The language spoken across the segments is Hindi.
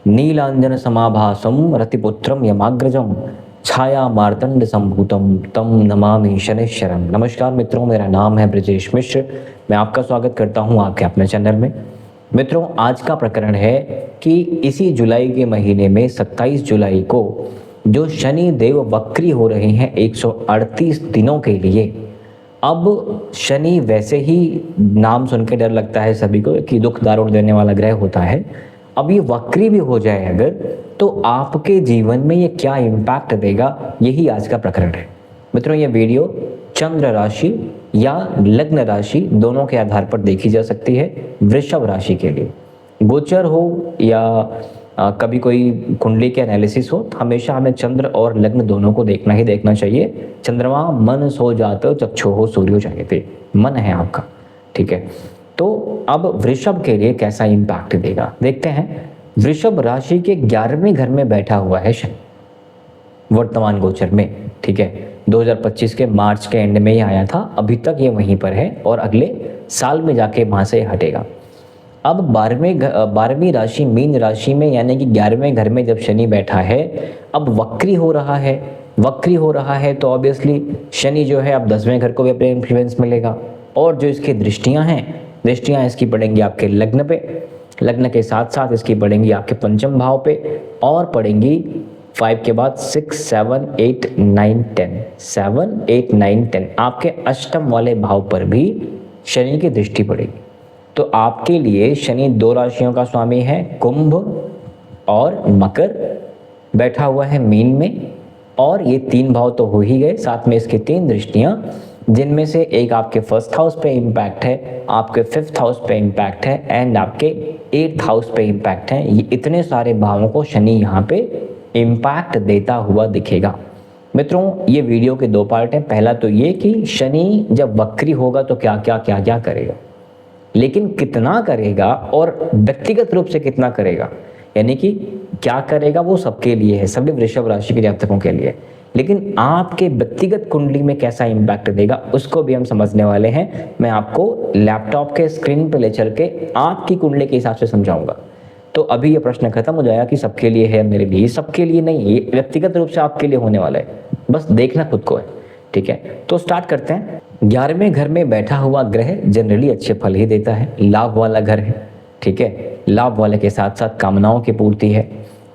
नीलांजन समाभासम रतिपुत्रम यमाग्रजम छाया मार्तंड संभूतम तम नमामि शनैश्चरम। नमस्कार मित्रों, मेरा नाम है ब्रजेश मिश्र। मैं आपका स्वागत करता हूं आपके अपने चैनल में। मित्रों, आज का प्रकरण है कि इसी जुलाई के महीने में 27 जुलाई को जो शनि देव वक्री हो रहे हैं 138 दिनों के लिए। अब शनि वैसे ही नाम सुन के डर लगता है सभी को कि दुख दारुण देने वाला ग्रह होता है। अब ये वक्री भी हो जाए अगर, तो आपके जीवन में ये क्या इम्पैक्ट देगा, यही आज का प्रकरण है। मित्रों, ये वीडियो चंद्र राशि या लग्न राशि दोनों के आधार पर देखी जा सकती है। वृषभ राशि के लिए गोचर हो या कभी कोई कुंडली के एनालिसिस हो, तो हमेशा हमें चंद्र और लग्न दोनों को देखना ही देखना चाहिए। चंद्रमा मन सो जाते चक्षु हो सूर्यो जायते, मन है आपका, ठीक है। तो अब वृषभ के लिए कैसा इम्पैक्ट देगा देखते हैं। वृषभ राशि के 11वें घर में बैठा हुआ है शनि वर्तमान गोचर में, ठीक है। 2025 के मार्च के एंड में ही आया था, अभी तक ये वहीं पर है और अगले साल में जाके वहां से हटेगा। अब 12वीं राशि मीन राशि में यानी कि 11वें घर में जब शनि बैठा है, अब वक्री हो रहा है। वक्री हो रहा है तो ऑब्वियसली शनि जो है अब 10वें घर को भी अपने इन्फ्लुएंस मिलेगा। और जो इसकी दृष्टियां इसकी पड़ेंगी आपके लग्न पे, लग्न के साथ साथ इसकी पड़ेंगी आपके पंचम भाव पे, और पड़ेंगी 5 के बाद 6, 7, 8, 9, 10, 7, 8, 9, 10 आपके अष्टम वाले भाव पर भी शनि की दृष्टि पड़ेगी। तो आपके लिए शनि 2 राशियों का स्वामी है, कुंभ और मकर, बैठा हुआ है मीन में। और ये 3 भाव तो हो ही गए, साथ में इसकी 3 दृष्टियां, जिनमें से एक आपके 1st हाउस पे इम्पैक्ट है, आपके 5th हाउस पे इम्पैक्ट है एंड आपके 8th हाउस पे इम्पैक्ट है। ये इतने सारे भावों को शनि यहाँ पे इम्पैक्ट देता हुआ दिखेगा। मित्रों, ये वीडियो के 2 पार्ट हैं। पहला तो ये कि शनि जब वक्री होगा तो क्या क्या करेगा, लेकिन कितना करेगा और व्यक्तिगत रूप से कितना करेगा, यानी कि क्या करेगा वो सबके लिए है, सभी वृषभ राशि के जातकों के लिए। लेकिन आपके व्यक्तिगत कुंडली में कैसा इम्पैक्ट देगा उसको भी हम समझने वाले हैं। मैं आपको लैपटॉप के स्क्रीन पे ले चल के आपकी कुंडली के हिसाब से समझाऊंगा। तो अभी ये प्रश्न खत्म हो जाएगा कि सबके लिए है, मेरे लिए सबके लिए नहीं, ये व्यक्तिगत रूप से आपके लिए होने वाला है, बस देखना खुद को है, ठीक है। तो स्टार्ट करते हैं। 11वें घर में बैठा हुआ ग्रह जनरली अच्छे फल ही देता है, लाभ वाला घर है, ठीक है। लाभ वाले के साथ साथ कामनाओं की पूर्ति है,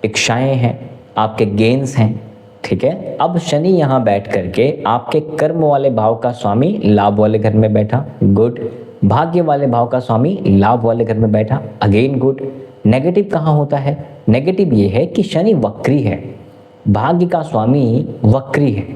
इच्छाएं हैं, आपके गेन्स हैं, ठीक है। अब शनि यहाँ बैठ करके आपके कर्म वाले भाव का स्वामी लाभ वाले घर में बैठा, गुड। भाग्य वाले भाव का स्वामी लाभ वाले घर में बैठा, अगेन गुड। नेगेटिव कहाँ होता है? नेगेटिव ये है कि शनि वक्री है, भाग्य का स्वामी वक्री है,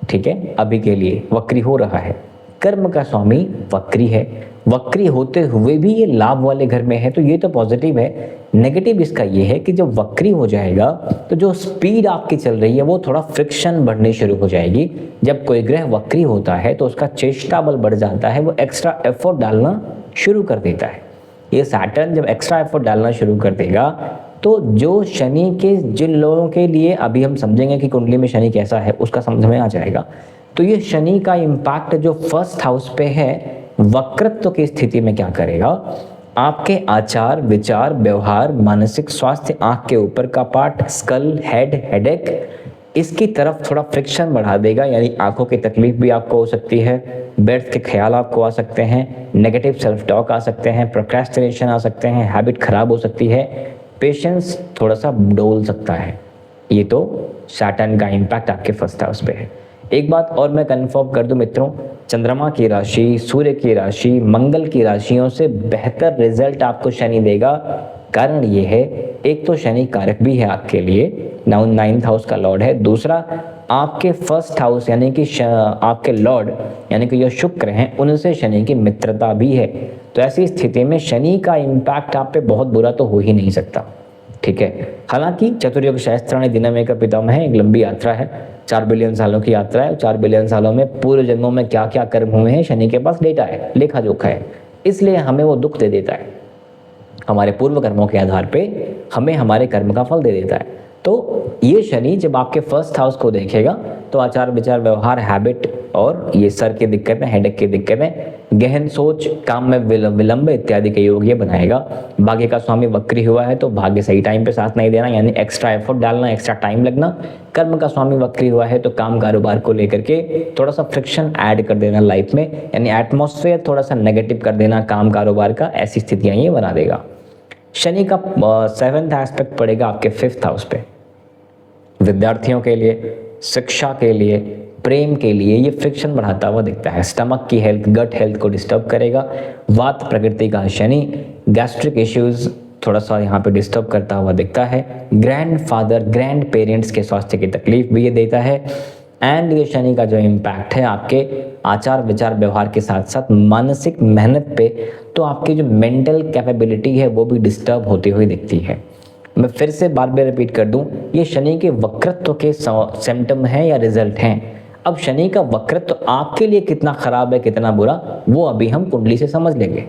ठीक है, अभी के लिए वक्री हो रहा है। कर्म का स्वामी वक्री है, वक्री होते हुए भी ये लाभ वाले घर में है, तो ये तो पॉजिटिव है। नेगेटिव इसका ये है कि जब वक्री हो जाएगा तो जो स्पीड आपकी चल रही है वो थोड़ा फ्रिक्शन बढ़नी शुरू हो जाएगी। जब कोई ग्रह वक्री होता है तो उसका चेष्टा बल बढ़ जाता है, वो एक्स्ट्रा एफर्ट डालना शुरू कर देता है। ये सैटर्न जब एक्स्ट्रा एफर्ट डालना शुरू कर देगा तो जो शनि के जिन लोगों के लिए अभी हम समझेंगे कि कुंडली में शनि कैसा है उसका समझ में आ जाएगा। तो ये शनि का इम्पैक्ट जो 1st हाउस पे है, वक्रत्व की स्थिति में क्या करेगा, आपके आचार विचार व्यवहार मानसिक स्वास्थ्य, आंख के ऊपर का पार्ट, स्कल, हेड, हेडेक, इसकी तरफ थोड़ा फ्रिक्शन बढ़ा देगा। यानी आंखों की तकलीफ भी आपको हो सकती है, बेड के ख्याल आपको आ सकते हैं, नेगेटिव सेल्फ टॉक आ सकते हैं, प्रोक्रेस्टिनेशन आ सकते हैं, हैबिट खराब हो सकती है, पेशेंस थोड़ा सा डोल सकता है। ये तो सैटर्न का इम्पैक्ट आपके 1st हाउस पे है। एक बात और मैं कंफर्म कर दूं मित्रों, चंद्रमा की राशि, सूर्य की राशि, मंगल की राशियों से बेहतर रिजल्ट आपको शनि देगा। कारण ये है, एक तो शनि कारक भी है आपके लिए, 9th हाउस का लॉर्ड है। दूसरा, आपके 1st हाउस यानी कि आपके लॉर्ड यानी कि जो शुक्र हैं, उनसे शनि की मित्रता भी है। तो ऐसी स्थिति में शनि का इम्पैक्ट आप पे बहुत बुरा तो हो ही नहीं सकता, ठीक है। हालांकि चतुर्युग शास्त्राणि दिनमेक पितामह है, एक लंबी यात्रा है, 4 बिलियन सालों की यात्रा है। 4 बिलियन सालों में पूर्व जन्मों में क्या क्या कर्म हुए हैं शनि के पास डेटा है, लेखा जोखा है, इसलिए हमें वो दुख दे देता है। हमारे पूर्व कर्मों के आधार पे हमें हमारे कर्म का फल दे देता है। तो ये शनि जब आपके फर्स्ट हाउस को देखेगा तो आचार विचार व्यवहार हैबिट और ये सर की दिक्कतें हेडेक की दिक्कतें गहन सोच काम में विलंब इत्यादि के योग ये बनाएगा। भाग्य का स्वामी वक्री हुआ है तो भाग्य सही टाइम पे साथ नहीं देना, यानी एक्स्ट्रा एफर्ट डालना, एक्स्ट्रा टाइम लगना। कर्म का स्वामी वक्री हुआ है तो काम कारोबार को लेकर के थोड़ा सा फ्रिक्शन ऐड कर देना लाइफ में, यानी एटमॉस्फेयर थोड़ा सा नेगेटिव कर देना काम कारोबार का, ऐसी स्थितियां ये बना देगा। शनि का 7th एस्पेक्ट पड़ेगा आपके 5th हाउस पे। विद्यार्थियों के लिए, शिक्षा के लिए, प्रेम के लिए ये फ्रिक्शन बढ़ाता हुआ दिखता है। स्टमक की हेल्थ, गट हेल्थ को डिस्टर्ब करेगा। वात प्रकृति का शनि गैस्ट्रिक इश्यूज थोड़ा सा यहाँ पे डिस्टर्ब करता हुआ दिखता है। ग्रैंडफादर, ग्रैंड पेरेंट्स के स्वास्थ्य की तकलीफ भी ये देता है। एंड ये शनि का जो इम्पैक्ट है आपके आचार विचार व्यवहार के साथ साथ मानसिक मेहनत पे, तो आपकी जो मेंटल कैपेबिलिटी है वो भी डिस्टर्ब होती हुई दिखती है। मैं फिर से बार बार रिपीट कर दूं, ये शनि के वक्रत्व के सिम्टम हैं या रिजल्ट हैं। अब शनि का वक्रत्व आपके लिए कितना खराब है कितना बुरा वो अभी हम कुंडली से समझ लेंगे,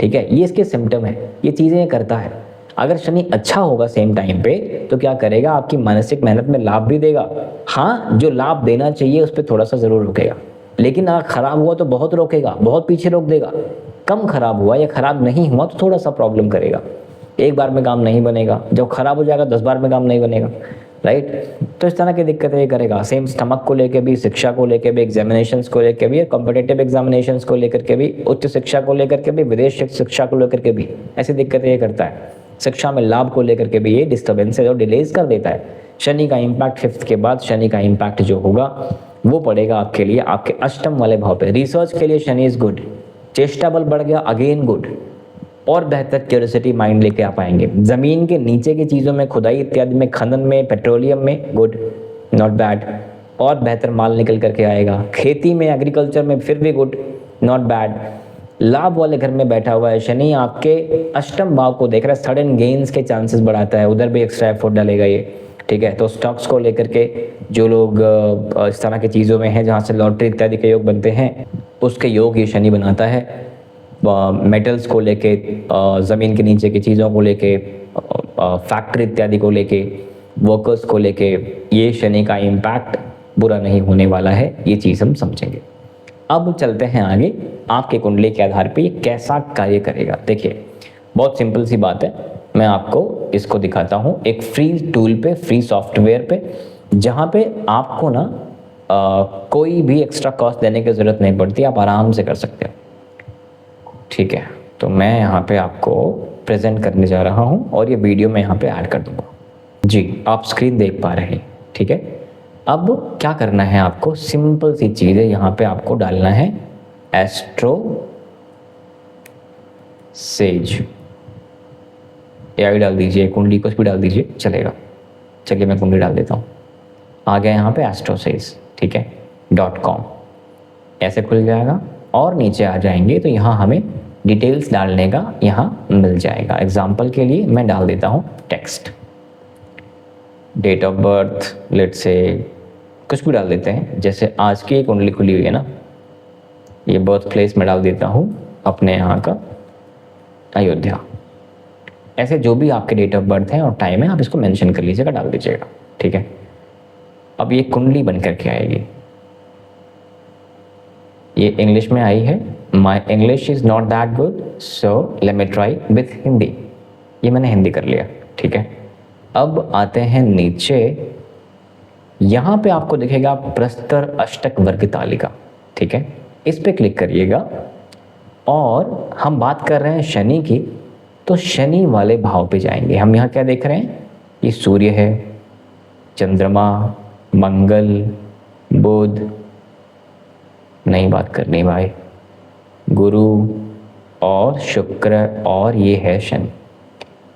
ठीक है। ये इसके सिम्टम है, ये चीज़ें करता है। अगर शनि अच्छा होगा सेम टाइम पे तो क्या करेगा, आपकी मानसिक मेहनत में लाभ भी देगा। हाँ, जो लाभ देना चाहिए उस पर थोड़ा सा ज़रूर रोकेगा, लेकिन अगर खराब हुआ तो बहुत रोकेगा, बहुत पीछे रोक देगा। कम खराब हुआ या खराब नहीं हुआ तो थोड़ा सा प्रॉब्लम करेगा, एक बार में काम नहीं बनेगा। जब खराब हो जाएगा 10 बार में काम नहीं बनेगा, राइट। तो इस तरह की दिक्कतें ये करेगा। सेम स्टमक को लेके भी, शिक्षा को लेके भी, एग्जामिनेशंस को लेके भी, कॉम्पिटिटिव एग्जामिनेशंस को लेकर के भी, उच्च शिक्षा को लेकर के भी, विदेश शिक्षा को लेकर के भी ऐसी दिक्कतें ये करता है। शिक्षा में लाभ को लेकर के भी ये डिस्टर्बेंसेज और डिलेज कर देता है। शनि का इम्पैक्ट 5th के बाद शनि का इम्पैक्ट जो होगा वो पड़ेगा आपके लिए आपके अष्टम वाले भाव पे। रिसर्च के लिए शनि इज गुड, चेष्टा बल बढ़ गया, अगेन गुड, और बेहतर क्यूरियोसिटी माइंड लेके आ पाएंगे। जमीन के नीचे की चीज़ों में, खुदाई इत्यादि में, खनन में, पेट्रोलियम में गुड, नॉट बैड, और बेहतर माल निकल करके आएगा। खेती में, एग्रीकल्चर में फिर भी गुड, नॉट बैड। लाभ वाले घर में बैठा हुआ है शनि, आपके अष्टम भाव को देख रहा है, सडन गेन्स के चांसेस बढ़ाता है, उधर भी एक्स्ट्रा एफर्ट डालेगा ये, ठीक है। तो स्टॉक्स को लेकर के जो लोग इस तरह की चीज़ों में हैं जहाँ से लॉटरी इत्यादि के योग बनते हैं, उसके योग ये शनि बनाता है। मेटल्स को लेके, ज़मीन के नीचे की चीज़ों को लेके, फैक्ट्री इत्यादि को लेके, वर्कर्स को लेके, ये शनि का इम्पैक्ट बुरा नहीं होने वाला है, ये चीज़ हम समझेंगे। अब चलते हैं आगे, आपके कुंडली के आधार पे ये कैसा कार्य करेगा। देखिए बहुत सिंपल सी बात है, मैं आपको इसको दिखाता हूँ एक फ्री टूल पे, फ्री सॉफ्टवेयर पे, जहाँ पे आपको ना कोई भी एक्स्ट्रा कॉस्ट देने की ज़रूरत नहीं पड़ती, आप आराम से कर सकते हो, ठीक है। तो मैं यहाँ पे आपको प्रेजेंट करने जा रहा हूँ और ये वीडियो मैं यहाँ पे ऐड कर दूँगा। जी, आप स्क्रीन देख पा रहे हैं, ठीक है। अब क्या करना है आपको, सिंपल सी चीज़ है, यहाँ पे आपको डालना है एस्ट्रो सेज, AI डाल दीजिए, कुंडली कुछ भी डाल दीजिए, चलेगा। चलिए मैं कुंडली डाल देता हूँ, आ गया यहाँ पे एस्ट्रो सेज, ठीक है, .com ऐसे खुल जाएगा। और नीचे आ जाएंगे तो यहाँ हमें डिटेल्स डालने का यहाँ मिल जाएगा। एग्जाम्पल के लिए मैं डाल देता हूँ text, date of birth, late से कुछ भी डाल देते हैं। जैसे आज की कुंडली खुली हुई है ना, ये बर्थ प्लेस में डाल देता हूँ अपने यहाँ का अयोध्या। ऐसे जो भी आपके डेट ऑफ बर्थ है और टाइम है आप इसको मेंशन कर लीजिएगा, डाल दीजिएगा, ठीक है। अब ये कुंडली बन करके आएगी, ये इंग्लिश में आई है। My English is not that good so let me try with Hindi, ये मैंने हिंदी कर लिया, ठीक है। अब आते हैं नीचे, यहाँ पे आपको दिखेगा प्रस्तर अष्टक वर्ग तालिका, ठीक है, इस पे क्लिक करिएगा। और हम बात कर रहे हैं शनि की, तो शनि वाले भाव पे जाएंगे। हम यहाँ क्या देख रहे हैं, ये सूर्य है, चंद्रमा, मंगल, बुध, नहीं बात करनी भाई, गुरु और शुक्र, और ये है शनि,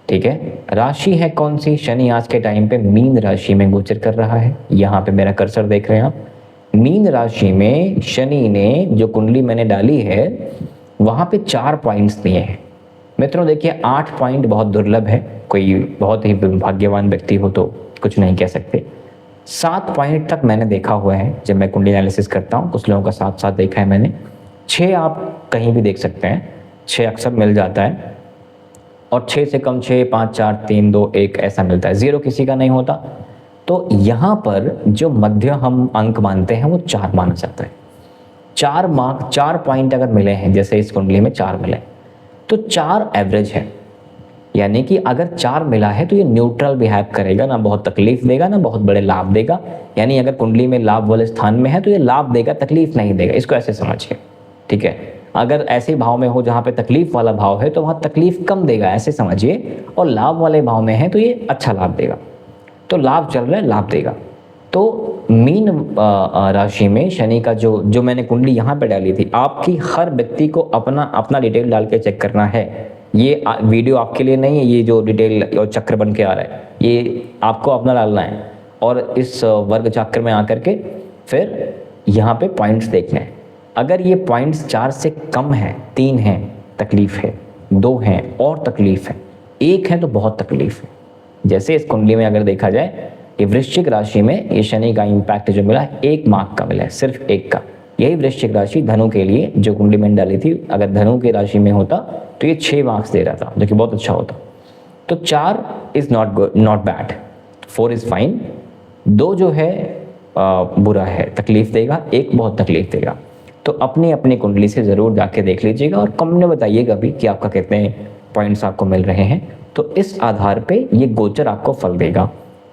ठीक है। राशि है कौन सी, शनि आज के टाइम पे मीन राशि में गोचर कर रहा है। यहाँ पे मेरा कर्सर देख रहे हैं आप, मीन राशि में शनि ने जो कुंडली मैंने डाली है वहाँ पे 4 पॉइंट्स दिए हैं। मित्रों देखिए 8 पॉइंट बहुत दुर्लभ है, कोई बहुत ही भाग्यवान व्यक्ति हो तो कुछ नहीं कह सकते। 7 पॉइंट तक मैंने देखा हुआ है जब मैं कुंडली एनालिसिस करता हूँ, कुछ लोगों का 7 देखा है मैंने। 6 आप कहीं भी देख सकते हैं, 6 अक्सर मिल जाता है। और 6 से कम 6, 5, 4, 3, 2, 1 ऐसा मिलता है, 0 किसी का नहीं होता। तो यहाँ पर जो मध्य हम अंक मानते हैं वो 4 माना जाता है। 4 मार्क 4 पॉइंट अगर मिले हैं, जैसे इस कुंडली में 4 मिले, तो 4 एवरेज है, यानी कि अगर 4 मिला है तो ये न्यूट्रल बिहेव करेगा, ना बहुत तकलीफ देगा ना बहुत बड़े लाभ देगा। यानी अगर कुंडली में लाभ वाले स्थान में है तो ये लाभ देगा, तकलीफ नहीं देगा, इसको ऐसे समझिए, ठीक है। अगर ऐसे भाव में हो जहाँ पे तकलीफ वाला भाव है तो वहाँ तकलीफ कम देगा, ऐसे समझिए, और लाभ वाले भाव में है तो ये अच्छा लाभ देगा। तो लाभ चल रहा है, लाभ देगा। तो मीन राशि में शनि का जो मैंने कुंडली यहाँ पे डाली थी, आपकी हर व्यक्ति को अपना डिटेल डाल के चेक करना है। ये वीडियो आपके लिए नहीं है, ये जो डिटेल और चक्र बन के आ रहा है ये आपको अपना डालना है, और इस वर्ग चक्र में आकर के फिर यहाँ पे पॉइंट्स देखने हैं। अगर ये पॉइंट्स 4 से कम है, 3 हैं तकलीफ है, 2 हैं और तकलीफ है, 1 है तो बहुत तकलीफ है। जैसे इस कुंडली में अगर देखा जाए, ये वृश्चिक राशि में ये शनि का इम्पैक्ट जो मिला है 1 मार्क का मिला है, सिर्फ 1 का। यही वृश्चिक राशि धनु के लिए जो कुंडली मैंने डाली थी, अगर धनु की राशि में होता तो ये 6 मार्क्स दे रहा था, जो कि बहुत अच्छा होता। तो 4 is not bad, 4 is fine. 2 जो है बुरा है, तकलीफ देगा, 1 बहुत तकलीफ देगा। तो अपनी अपनी कुंडली से ज़रूर जाके देख लीजिएगा और कमेंट में बताइएगा भी कि आपका कितने पॉइंट्स आपको मिल रहे हैं। तो इस आधार पे ये गोचर आपको फल देगा।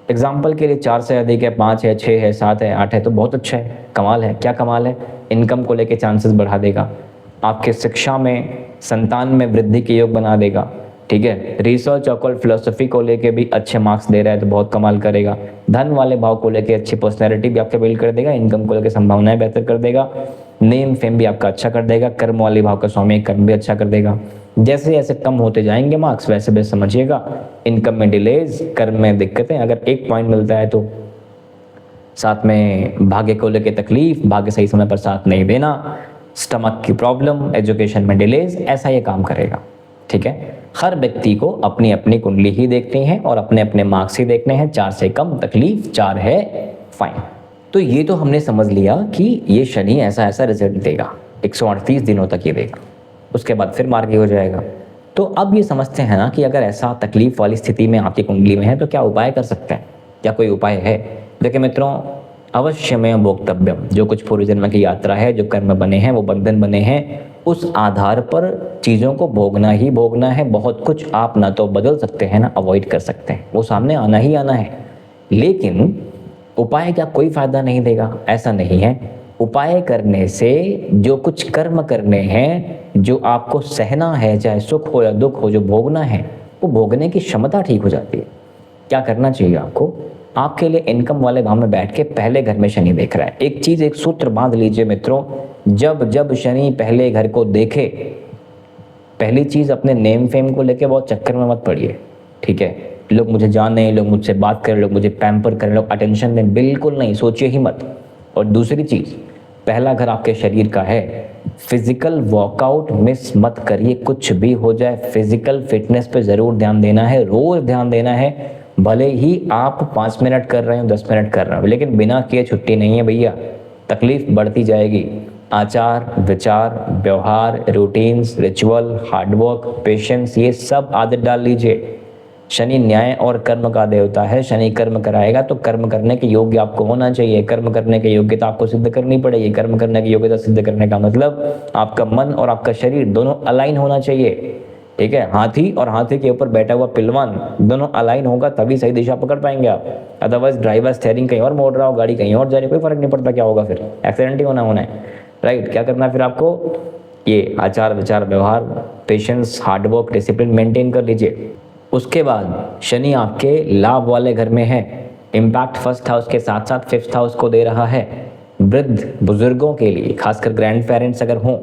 एग्जाम्पल के लिए 4 से अधिक है, 5 है, 6 है, 7 है, 8 है, तो बहुत अच्छा है, कमाल है। क्या कमाल है? इनकम को लेके चांसेस बढ़ा देगा, आपके शिक्षा में, संतान में वृद्धि के योग बना देगा, ठीक है। रिसर्च और फिलोसफी को लेके भी अच्छे मार्क्स दे रहा है तो बहुत कमाल करेगा। धन वाले भाव को लेके अच्छी पर्सनैलिटी भी आपके बिल्ड कर देगा, इनकम को लेके संभावनाएं बेहतर कर देगा, नेम फेम भी आपका अच्छा कर देगा, कर्म वाले भाव का स्वामी कर्म भी अच्छा कर देगा। जैसे जैसे कम होते जाएंगे मार्क्स वैसे वैसे समझिएगा इनकम में डिलेज, कर्म में दिक्कतें। अगर 1 पॉइंट मिलता है तो साथ में भाग्य को लेके तकलीफ, भाग्य सही समय पर साथ नहीं देना, स्टमक की प्रॉब्लम, एजुकेशन में डिलेज, ऐसा ये काम करेगा, ठीक है। हर व्यक्ति को अपनी अपनी कुंडली ही देखनी है और अपने अपने मार्क्स ही देखने हैं। 4 से कम तकलीफ, 4 है फाइन। तो ये तो हमने समझ लिया कि ये शनि ऐसा ऐसा रिजल्ट देगा, 138 दिनों तक ये देगा, उसके बाद फिर मार्गी हो जाएगा। तो अब ये समझते हैं ना कि अगर ऐसा तकलीफ वाली स्थिति में आपकी कुंडली में है तो क्या उपाय कर सकते हैं, क्या कोई उपाय है? देखिए मित्रों, अवश्य में भोक्तव्यम, जो कुछ पूर्व जन्म की यात्रा है, जो कर्म बने हैं, वो बंधन बने हैं, उस आधार पर चीज़ों को भोगना ही भोगना है। बहुत कुछ आप ना तो बदल सकते हैं ना अवॉइड कर सकते हैं, वो सामने आना ही आना है। लेकिन उपाय क्या कोई फायदा नहीं देगा? ऐसा नहीं है। उपाय करने से जो कुछ कर्म करने हैं, जो आपको सहना है, चाहे सुख हो या दुख हो, जो भोगना है, वो भोगने की क्षमता ठीक हो जाती है। क्या करना चाहिए आपको? आपके लिए इनकम वाले भाव में बैठ के पहले घर में शनि देख रहा है। एक चीज़, एक सूत्र बांध लीजिए मित्रों, जब जब शनि पहले घर को देखे, पहली चीज़ अपने नेम फेम को लेके बहुत चक्कर में मत पड़िए, ठीक है। लोग मुझे जाने, लोग मुझसे बात करें, लोग मुझे पैम्पर करें, लोग अटेंशन दें, बिल्कुल नहीं, सोचिए ही मत। और दूसरी चीज़, पहला घर आपके शरीर का है, फिजिकल वर्कआउट मिस मत करिए। कुछ भी हो जाए, फिजिकल फिटनेस पे ज़रूर ध्यान देना है, रोज़ ध्यान देना है। भले ही आप 5 मिनट कर रहे हो, 10 मिनट कर रहे हो, लेकिन बिना किए छुट्टी नहीं है भैया, तकलीफ बढ़ती जाएगी। आचार विचार, व्यवहार, रूटीन्स, रिचुअल, हार्डवर्क, पेशेंस, ये सब आदत डाल लीजिए। शनि न्याय और कर्म का देवता है, शनि कर्म कराएगा तो कर्म करने के योग्य आपको होना चाहिए। कर्म करने की योग्यता आपको सिद्ध करनी पड़ेगी। कर्म करने की योग्यता सिद्ध करने का मतलब आपका मन और आपका शरीर दोनों अलाइन होना चाहिए, ठीक है। हाथी और हाथी के ऊपर बैठा हुआ पिलवान दोनों अलाइन होगा तभी सही दिशा पकड़ पाएंगे आप। अदरवाइज ड्राइवर स्टीयरिंग कहीं और मोड़ रहा हो, गाड़ी कहीं और जा रही है, कोई फर्क नहीं पड़ता, क्या होगा फिर? एक्सीडेंट ही होना है, राइट। क्या करना है फिर आपको? ये आचार विचार, व्यवहार, पेशेंस, हार्डवर्क, डिसिप्लिन मेंटेन कर लीजिए। उसके बाद शनि आपके लाभ वाले घर में है, इम्पैक्ट फर्स्ट हाउस के साथ साथ 5th हाउस को दे रहा है। वृद्ध बुजुर्गों के लिए, खासकर ग्रैंड पेरेंट्स अगर हों,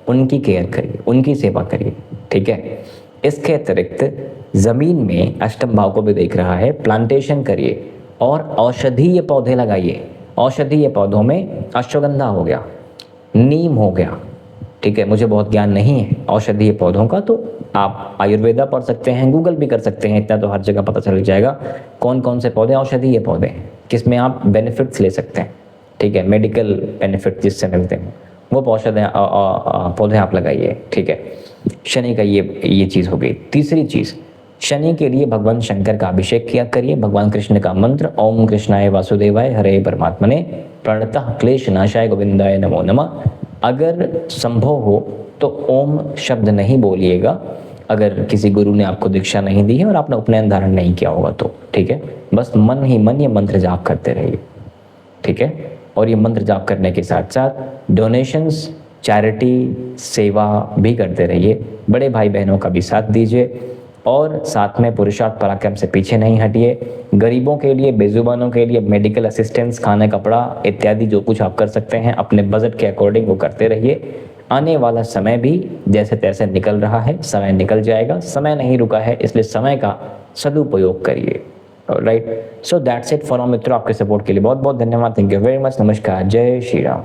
उनकी केयर करिए, उनकी सेवा करिए, ठीक है। इसके अतिरिक्त ज़मीन में अष्टम भाव को भी देख रहा है, प्लांटेशन करिए और औषधीय पौधे लगाइए। औषधीय पौधों में अश्वगंधा हो गया, नीम हो गया, ठीक है। मुझे बहुत ज्ञान नहीं है औषधीय पौधों का, तो आप आयुर्वेदा पढ़ सकते हैं, गूगल भी कर सकते हैं, इतना तो हर जगह पता चल जाएगा कौन कौन से पौधे औषधीय पौधे हैं, किसमें आप बेनिफिट्स ले सकते हैं, ठीक है। मेडिकल बेनिफिट जिससे मिलते हैं वो पौधे आप लगाइए, ठीक है। शनि का ये चीज़ हो गई। तीसरी चीज़, शनि के लिए भगवान शंकर का अभिषेक किया करिए। भगवान कृष्ण का मंत्र ओम कृष्णाय वासुदेवाय हरे परमात्मने प्रणतः क्लेश नाशाय गोविंदाय नमो नमः। अगर संभव हो तो ओम शब्द नहीं बोलिएगा, अगर किसी गुरु ने आपको दीक्षा नहीं दी है और आपने उपनयन धारण नहीं किया होगा तो, ठीक है। बस मन ही मन ये मंत्र जाप करते रहिए, ठीक है। और ये मंत्र जाप करने के साथ साथ डोनेशंस, चैरिटी, सेवा भी करते रहिए। बड़े भाई बहनों का भी साथ दीजिए और साथ में पुरुषार्थ पराक्रम से पीछे नहीं हटिए। गरीबों के लिए, बेजुबानों के लिए मेडिकल असिस्टेंस, खाने कपड़ा इत्यादि जो कुछ आप कर सकते हैं अपने बजट के अकॉर्डिंग वो करते रहिए। आने वाला समय भी जैसे तैसे निकल रहा है, समय निकल जाएगा, समय नहीं रुका है, इसलिए समय का सदुपयोग करिए। Right, so that's it for मित्रों। आपके सपोर्ट के लिए बहुत बहुत धन्यवाद। Thank you very much. नमस्कार, जय श्री राम।